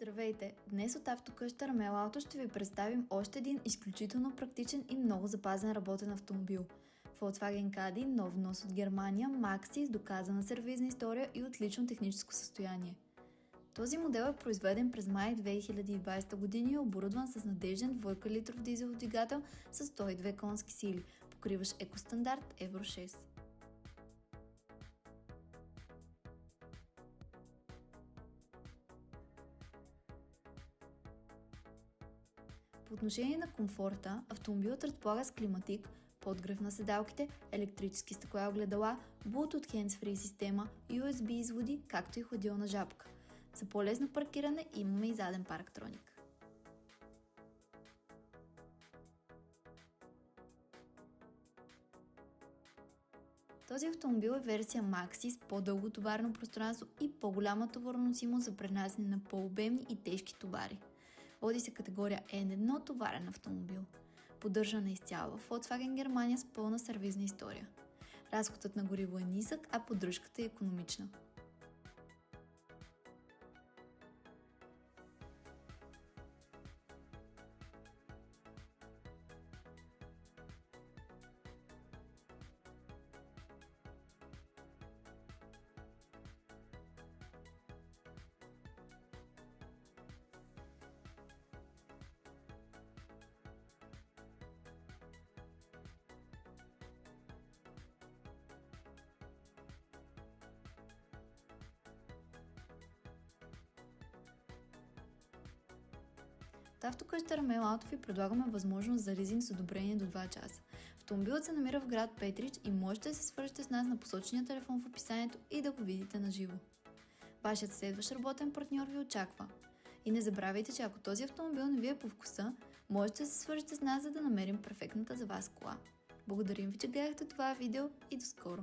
Здравейте! Днес от автокъща Рамел Auto ще ви представим още един изключително практичен и много запазен работен автомобил. Volkswagen Caddy, нов внос от Германия, Maxi с доказана сервизна история и отлично техническо състояние. Този модел е произведен през май 2020 година и е оборудван с надежден 2 литров дизелов двигател с 102 конски сили, покриващ екостандарт Евро 6. По отношение на комфорта, автомобилът разполага с климатик, подгрев на седалките, електрически стъкла и огледала, Bluetooth hands-free система, USB изводи, както и хладилна жабка. За по-лесно паркиране имаме и заден парктроник. Този автомобил е версия Maxi с по-дълго товарно пространство и по-голяма товароносимост за пренасене на по-обемни и тежки товари. Води се категория N1 товарен автомобил. Поддържан е изцяло в Volkswagen Германия с пълна сервизна история. Разходът на гориво е нисък, а поддръжката е икономична. От автокъща Рамел Auto ви предлагаме възможност за лизинг с одобрение до 2 часа. Автомобилът се намира в град Петрич и можете да се свържете с нас на посочения телефон в описанието и да го видите на живо. Вашият следващ работен партньор ви очаква. И не забравяйте, че ако този автомобил не ви е по вкуса, можете да се свържете с нас, за да намерим перфектната за вас кола. Благодарим ви, че гледахте това видео и до скоро!